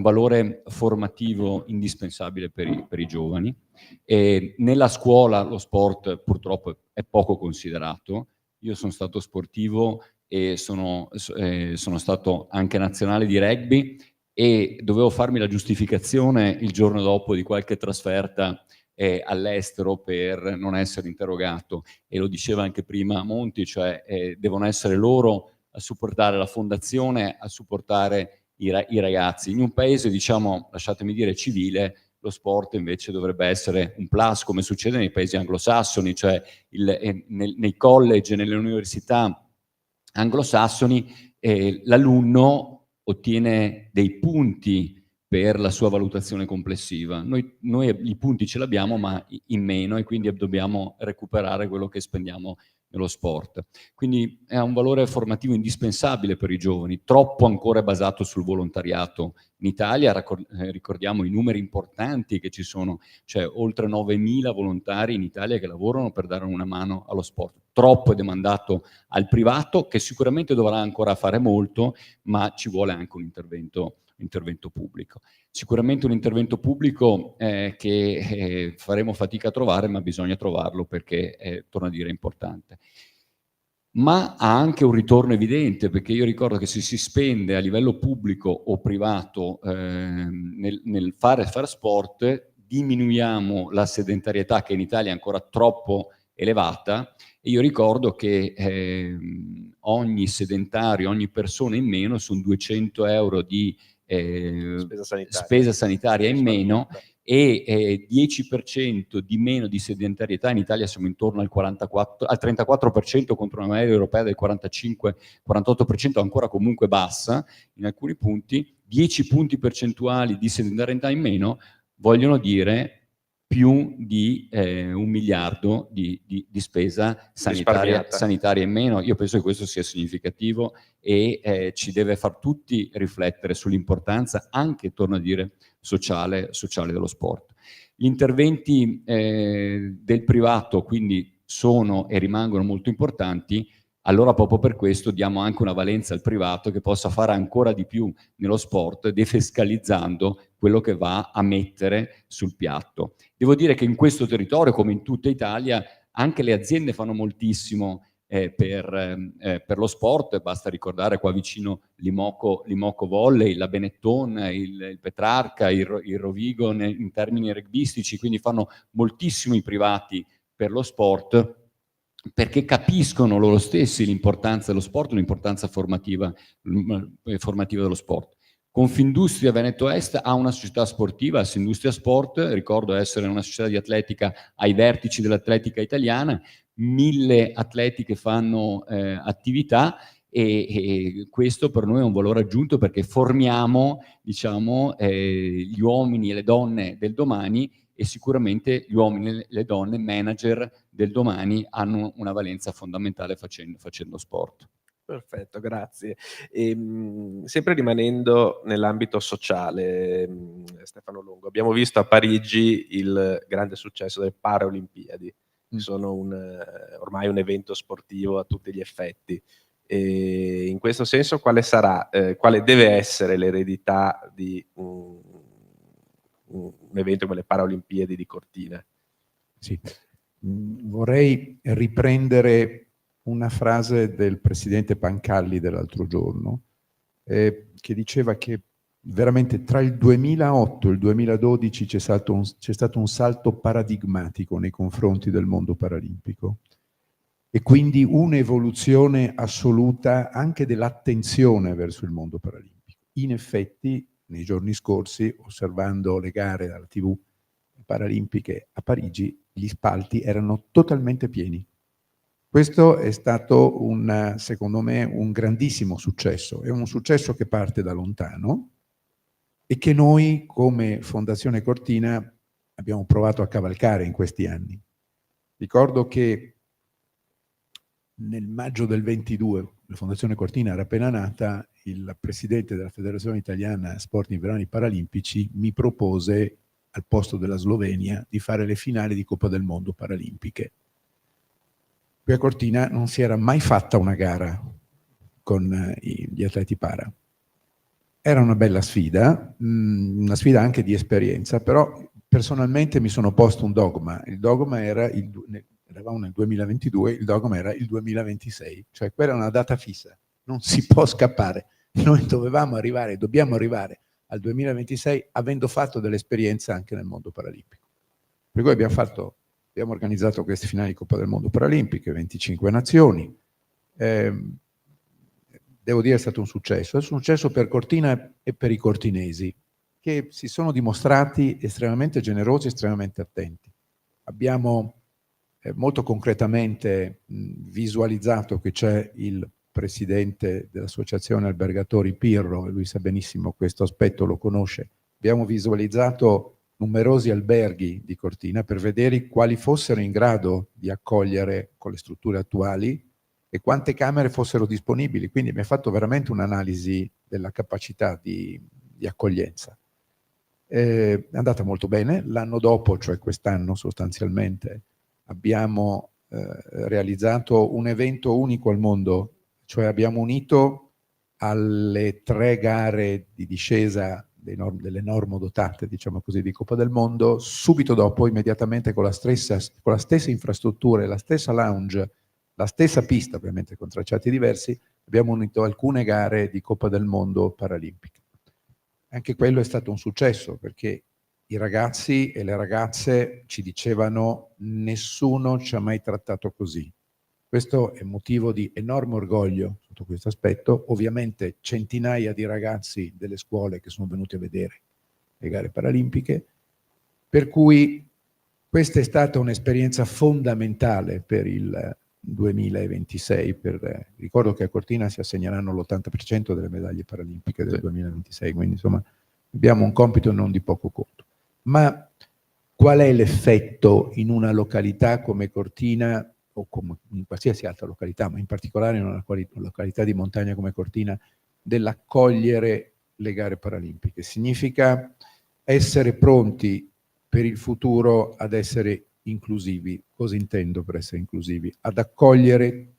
valore formativo indispensabile per i giovani. E nella scuola lo sport purtroppo è poco considerato. Io sono stato sportivo e sono stato anche nazionale di rugby e dovevo farmi la giustificazione il giorno dopo di qualche trasferta all'estero per non essere interrogato, e lo diceva anche prima Monti, cioè devono essere loro a supportare la fondazione, a supportare i ragazzi. In un paese, diciamo, lasciatemi dire, civile, lo sport invece dovrebbe essere un plus, come succede nei paesi anglosassoni, cioè nei college, nelle università anglosassoni, l'alunno ottiene dei punti per la sua valutazione complessiva. Noi i punti ce l'abbiamo, ma in meno, e quindi dobbiamo recuperare quello che spendiamo nello sport. Quindi è un valore formativo indispensabile per i giovani, troppo ancora basato sul volontariato. In Italia ricordiamo i numeri importanti che ci sono, cioè oltre 9.000 volontari in Italia che lavorano per dare una mano allo sport. Troppo è demandato al privato, che sicuramente dovrà ancora fare molto, ma ci vuole anche un intervento pubblico. Sicuramente un intervento pubblico che faremo fatica a trovare, ma bisogna trovarlo perché, torno a dire, è importante. Ma ha anche un ritorno evidente, perché io ricordo che se si spende a livello pubblico o privato nel fare sport, diminuiamo la sedentarietà, che in Italia è ancora troppo elevata, e io ricordo che ogni sedentario, ogni persona in meno, sono 200 euro di spesa sanitaria in meno, e 10% di meno di sedentarietà. In Italia siamo intorno al 34% contro una media europea del 45-48%, ancora comunque bassa in alcuni punti. 10 punti percentuali di sedentarietà in meno vogliono dire più di 1 miliardo di spesa sanitaria in meno. Io penso che questo sia significativo e ci deve far tutti riflettere sull'importanza anche, torno a dire, sociale dello sport. Gli interventi del privato, quindi sono e rimangono molto importanti, allora proprio per questo diamo anche una valenza al privato che possa fare ancora di più nello sport, defiscalizzando quello che va a mettere sul piatto. Devo dire che in questo territorio, come in tutta Italia, anche le aziende fanno moltissimo per lo sport. Basta ricordare qua vicino l'Imoco Volley, la Benetton, il Petrarca, il Rovigo in termini rugbyistici, quindi fanno moltissimo i privati per lo sport, perché capiscono loro stessi l'importanza dello sport, l'importanza formativa dello sport. Confindustria Veneto Est ha una società sportiva, Assindustria Sport, ricordo essere una società di atletica ai vertici dell'atletica italiana, 1000 atleti che fanno attività, e questo per noi è un valore aggiunto, perché formiamo, diciamo, gli uomini e le donne del domani, e sicuramente gli uomini e le donne manager del domani hanno una valenza fondamentale facendo sport. Perfetto, grazie. Sempre rimanendo nell'ambito sociale, Stefano Longo, abbiamo visto a Parigi il grande successo delle Paralimpiadi, sono ormai un evento sportivo a tutti gli effetti. E in questo senso quale deve essere l'eredità di un evento come le Paralimpiadi di Cortina? Sì. Vorrei riprendere una frase del presidente Pancalli dell'altro giorno, che diceva che veramente tra il 2008 e il 2012 c'è stato un salto paradigmatico nei confronti del mondo paralimpico, e quindi un'evoluzione assoluta anche dell'attenzione verso il mondo paralimpico. In effetti, nei giorni scorsi, osservando le gare dalla TV paralimpiche a Parigi, gli spalti erano totalmente pieni. Questo è stato, secondo me, un grandissimo successo. È un successo che parte da lontano e che noi, come Fondazione Cortina, abbiamo provato a cavalcare in questi anni. Ricordo che nel maggio del 22, la Fondazione Cortina era appena nata, il presidente della Federazione Italiana Sport Invernali Paralimpici mi propose, al posto della Slovenia, di fare le finali di Coppa del Mondo Paralimpiche. Qui a Cortina non si era mai fatta una gara con gli atleti para. Era una bella sfida, una sfida anche di esperienza, però personalmente mi sono posto un dogma. Il dogma era, eravamo nel 2022, il dogma era il 2026, cioè quella è una data fissa, non si può scappare. Noi dobbiamo arrivare al 2026 avendo fatto dell'esperienza anche nel mondo paralimpico. Per cui abbiamo organizzato queste finali di Coppa del Mondo Paralimpiche, 25 nazioni. Devo dire è stato un successo per Cortina e per i cortinesi, che si sono dimostrati estremamente generosi, estremamente attenti. Abbiamo molto concretamente visualizzato che c'è il presidente dell'associazione albergatori Pirro, e lui sa benissimo questo aspetto, lo conosce. Abbiamo visualizzato numerosi alberghi di Cortina per vedere quali fossero in grado di accogliere con le strutture attuali e quante camere fossero disponibili. Quindi mi ha fatto veramente un'analisi della capacità di accoglienza. È andata molto bene. L'anno dopo, cioè quest'anno sostanzialmente, abbiamo realizzato un evento unico al mondo, cioè abbiamo unito alle 3 gare di discesa delle normodotate, diciamo così, di Coppa del Mondo, subito dopo, immediatamente con la stessa infrastruttura, la stessa lounge, la stessa pista, ovviamente con tracciati diversi, abbiamo unito alcune gare di Coppa del Mondo paralimpica. Anche quello è stato un successo, perché i ragazzi e le ragazze ci dicevano: nessuno ci ha mai trattato così. Questo è motivo di enorme orgoglio sotto questo aspetto. Ovviamente centinaia di ragazzi delle scuole che sono venuti a vedere le gare paralimpiche, per cui questa è stata un'esperienza fondamentale per il 2026. Ricordo che a Cortina si assegneranno l'80% delle medaglie paralimpiche del 2026, quindi insomma abbiamo un compito non di poco conto. Ma qual è l'effetto in una località come Cortina, o come in qualsiasi altra località, ma in particolare in una località di montagna come Cortina, dell'accogliere le gare paralimpiche? Significa essere pronti per il futuro ad essere inclusivi. Cosa intendo per essere inclusivi? Ad accogliere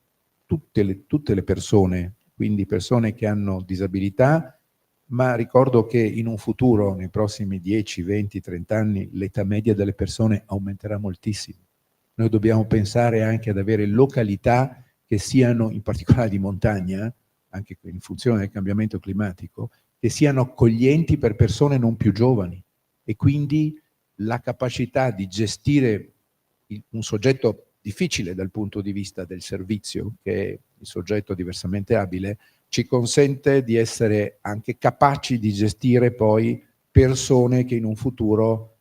tutte le persone, quindi persone che hanno disabilità, ma ricordo che in un futuro, nei prossimi 10, 20, 30 anni, l'età media delle persone aumenterà moltissimo. Noi dobbiamo pensare anche ad avere località che siano, in particolare di montagna, anche in funzione del cambiamento climatico, che siano accoglienti per persone non più giovani, e quindi la capacità di gestire un soggetto difficile dal punto di vista del servizio, che è il soggetto diversamente abile, ci consente di essere anche capaci di gestire poi persone che in un futuro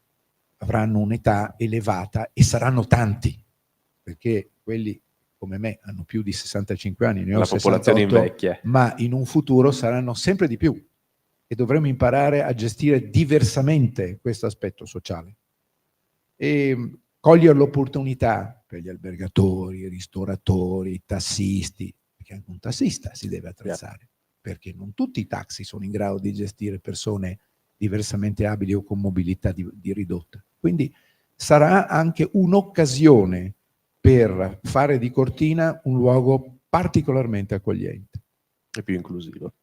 avranno un'età elevata, e saranno tanti, perché quelli come me hanno più di 65 anni, ne ho La popolazione 68, invecchia. ma in un futuro saranno sempre di più, e dovremo imparare a gestire diversamente questo aspetto sociale e cogliere l'opportunità per gli albergatori, i ristoratori, i tassisti, perché anche un tassista si deve attrezzare, perché non tutti i taxi sono in grado di gestire persone diversamente abili o con mobilità di ridotta. Quindi sarà anche un'occasione per fare di Cortina un luogo particolarmente accogliente. E più inclusivo.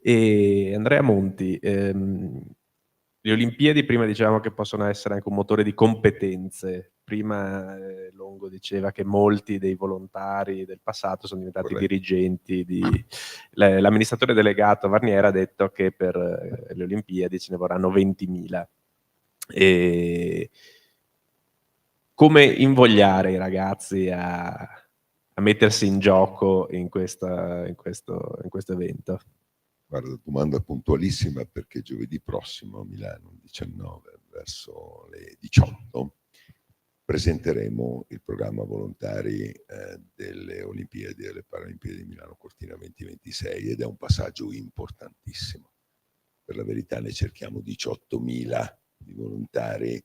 E Andrea Monti, le Olimpiadi prima dicevamo che possono essere anche un motore di competenze. Prima Longo diceva che molti dei volontari del passato sono diventati Corretto. dirigenti. L'amministratore delegato Varniera ha detto che per le Olimpiadi ce ne vorranno 20.000. E come invogliare i ragazzi a mettersi in gioco in questo evento? Guarda, domanda puntualissima, perché giovedì prossimo a Milano, il 19, verso le 18, presenteremo il programma volontari delle Olimpiadi e delle Paralimpiadi di Milano Cortina 2026, ed è un passaggio importantissimo. Per la verità ne cerchiamo 18.000 di volontari,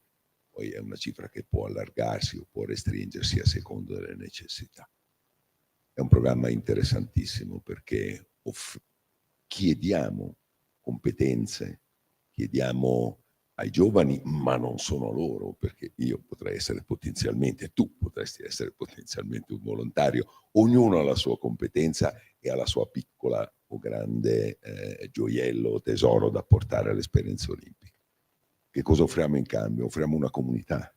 poi è una cifra che può allargarsi o può restringersi a seconda delle necessità. È un programma interessantissimo perché chiediamo competenze, chiediamo ai giovani, ma non sono loro, perché io potrei essere potenzialmente, tu potresti essere potenzialmente un volontario, ognuno ha la sua competenza e ha la sua piccola o grande gioiello o tesoro da portare all'esperienza olimpica. Che cosa offriamo in cambio? Offriamo una comunità,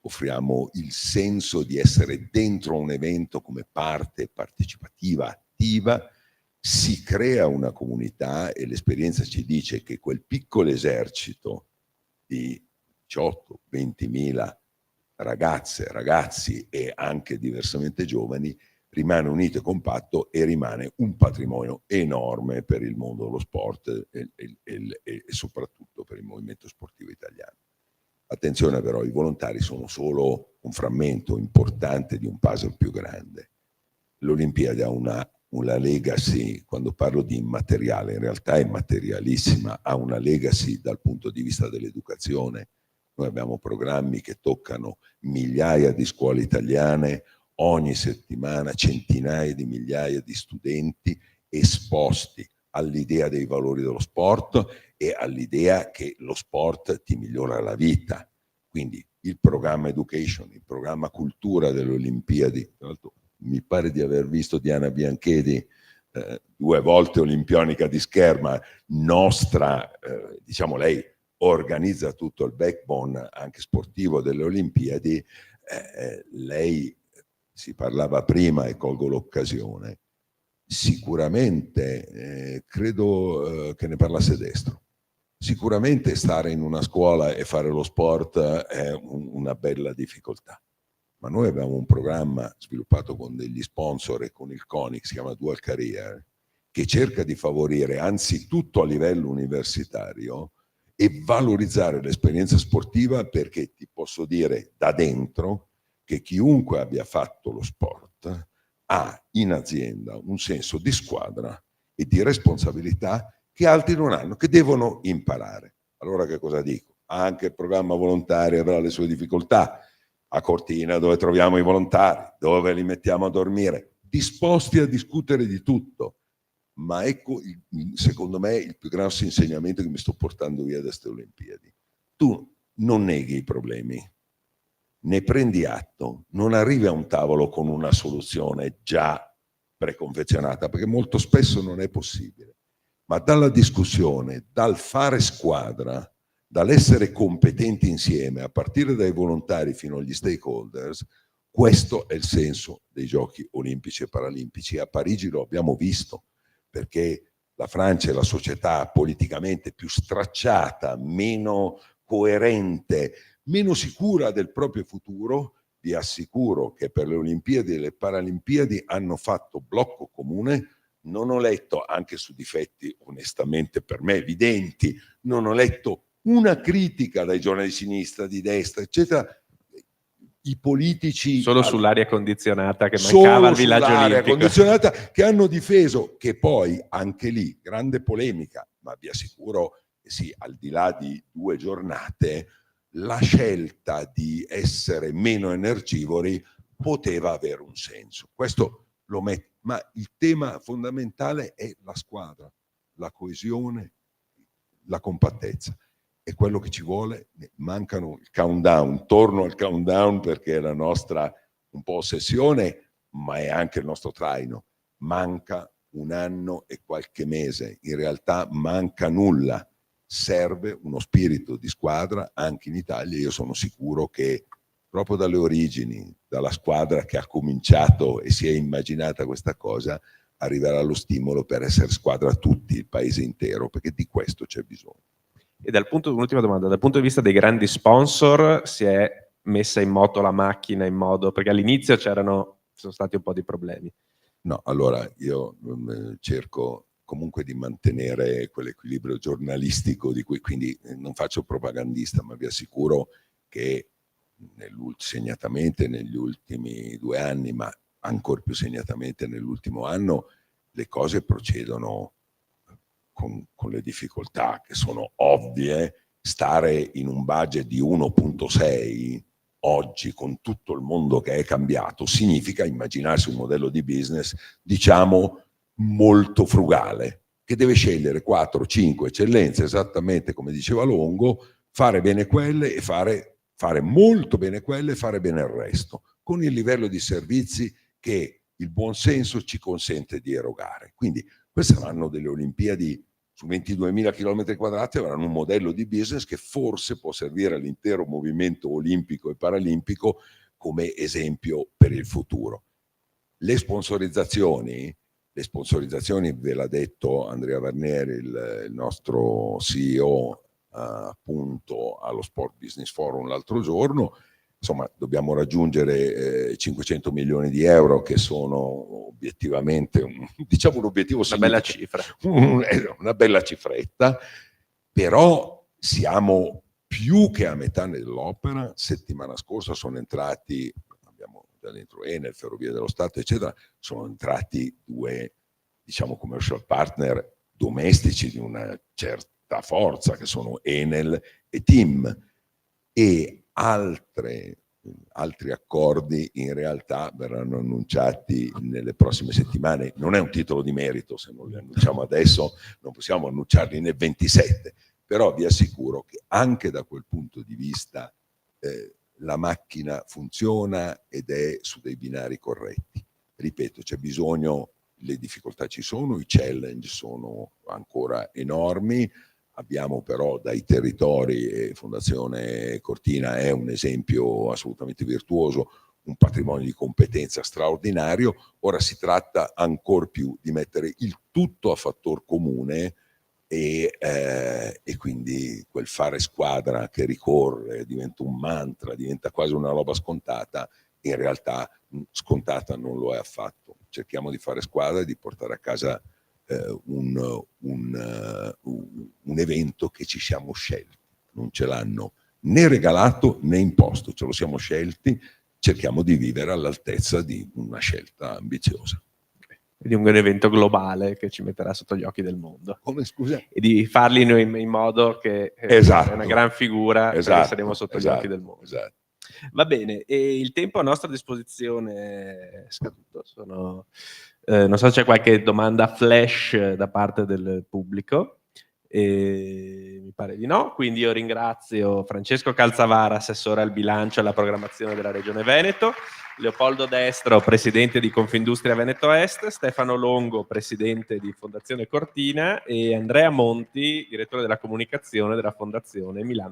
offriamo il senso di essere dentro un evento come parte partecipativa, attiva. Si crea una comunità e l'esperienza ci dice che quel piccolo esercito di 18-20.000 ragazze, ragazzi e anche diversamente giovani rimane unito e compatto e rimane un patrimonio enorme per il mondo dello sport e soprattutto per il movimento sportivo italiano. Attenzione però, i volontari sono solo un frammento importante di un puzzle più grande. L'Olimpiade ha una legacy, quando parlo di immateriale, in realtà è materialissima, ha una legacy dal punto di vista dell'educazione. Noi abbiamo programmi che toccano migliaia di scuole italiane, ogni settimana centinaia di migliaia di studenti esposti all'idea dei valori dello sport e all'idea che lo sport ti migliora la vita. Quindi il programma Education, il programma Cultura delle Olimpiadi, tra l'altro mi pare di aver visto Diana Bianchedi 2 volte olimpionica di scherma nostra, diciamo lei organizza tutto il backbone anche sportivo delle Olimpiadi, lei si parlava prima e colgo l'occasione, sicuramente credo che ne parlasse Destro. Sicuramente stare in una scuola e fare lo sport è una bella difficoltà, ma noi abbiamo un programma sviluppato con degli sponsor e con il CONI, che si chiama Dual Career, che cerca di favorire anzitutto a livello universitario e valorizzare l'esperienza sportiva, perché ti posso dire da dentro che chiunque abbia fatto lo sport ha in azienda un senso di squadra e di responsabilità che altri non hanno, che devono imparare. Allora che cosa dico? Anche il programma volontario avrà le sue difficoltà. A Cortina, dove troviamo i volontari, dove li mettiamo a dormire, disposti a discutere di tutto. Ma ecco, secondo me, il più grosso insegnamento che mi sto portando via da queste Olimpiadi. Tu non neghi i problemi, ne prendi atto, non arrivi a un tavolo con una soluzione già preconfezionata, perché molto spesso non è possibile, ma dalla discussione, dal fare squadra, dall'essere competenti insieme, a partire dai volontari fino agli stakeholders, questo è il senso dei Giochi Olimpici e Paralimpici. A Parigi lo abbiamo visto, perché la Francia è la società politicamente più stracciata, meno coerente, meno sicura del proprio futuro. Vi assicuro che per le Olimpiadi e le Paralimpiadi hanno fatto blocco comune. Non ho letto, anche su difetti onestamente per me evidenti, non ho letto una critica dai giornali di sinistra, di destra, eccetera. I politici solo sull'aria condizionata che mancava al villaggio olimpico, condizionata, che hanno difeso, che poi anche lì grande polemica, ma vi assicuro che sì, al di là di 2 giornate, la scelta di essere meno energivori poteva avere un senso. Questo lo metto, ma il tema fondamentale è la squadra, la coesione, la compattezza. È quello che ci vuole. Mancano il countdown, torno al countdown perché è la nostra un po' ossessione, ma è anche il nostro traino. Manca 1 anno e qualche mese, in realtà manca nulla. Serve uno spirito di squadra anche in Italia. Io sono sicuro che proprio dalle origini, dalla squadra che ha cominciato e si è immaginata questa cosa, arriverà lo stimolo per essere squadra tutti, il paese intero, perché di questo c'è bisogno. E un'ultima domanda, dal punto di vista dei grandi sponsor si è messa in moto la macchina in modo, perché all'inizio ci sono stati un po' di problemi. No, allora io cerco comunque di mantenere quell'equilibrio giornalistico di cui, quindi non faccio propagandista, ma vi assicuro che segnatamente negli ultimi 2 anni, ma ancora più segnatamente nell'ultimo anno, le cose procedono con le difficoltà che sono ovvie. Stare in un budget di 1,6 oggi, con tutto il mondo che è cambiato, significa immaginarsi un modello di business, diciamo, molto frugale, che deve scegliere 4-5 eccellenze, esattamente come diceva Longo, fare bene quelle e fare molto bene quelle e fare bene il resto, con il livello di servizi che il buon senso ci consente di erogare. Quindi queste saranno delle Olimpiadi su 22.000 km², avranno un modello di business che forse può servire all'intero movimento olimpico e paralimpico come esempio per il futuro. Le sponsorizzazioni, ve l'ha detto Andrea Varnieri, il nostro CEO, appunto allo Sport Business Forum l'altro giorno. Insomma, dobbiamo raggiungere 500 milioni di euro, che sono obiettivamente un obiettivo, una bella cifra, una bella cifretta, però siamo più che a metà dell'opera. Settimana scorsa sono entrati, abbiamo già dentro Enel, Ferrovie dello Stato, eccetera, sono entrati 2, commercial partner domestici di una certa forza, che sono Enel e TIM, e altri accordi in realtà verranno annunciati nelle prossime settimane. Non è un titolo di merito, se non li annunciamo adesso non possiamo annunciarli nel 27, però vi assicuro che anche da quel punto di vista la macchina funziona ed è su dei binari corretti. Ripeto, c'è bisogno, le difficoltà ci sono, i challenge sono ancora enormi. Abbiamo però dai territori, e Fondazione Cortina è un esempio assolutamente virtuoso, un patrimonio di competenza straordinario. Ora si tratta ancor più di mettere il tutto a fattor comune e quindi quel fare squadra che ricorre diventa un mantra, diventa quasi una roba scontata. In realtà scontata non lo è affatto. Cerchiamo di fare squadra e di portare a casa un evento che ci siamo scelti, non ce l'hanno né regalato né imposto, ce lo siamo scelti, cerchiamo di vivere all'altezza di una scelta ambiziosa. Di un evento globale che ci metterà sotto gli occhi del mondo. Come, scusa? E di farli noi in modo che esatto, è una gran figura, perché saremo sotto gli occhi del mondo. Esatto. Va bene, e il tempo a nostra disposizione è scaduto. Non so se c'è qualche domanda flash da parte del pubblico. Mi pare di no, quindi io ringrazio Francesco Calzavara, assessore al bilancio e alla programmazione della Regione Veneto, Leopoldo Destro, presidente di Confindustria Veneto Est, Stefano Longo, presidente di Fondazione Cortina, e Andrea Monti, direttore della comunicazione della Fondazione Milano.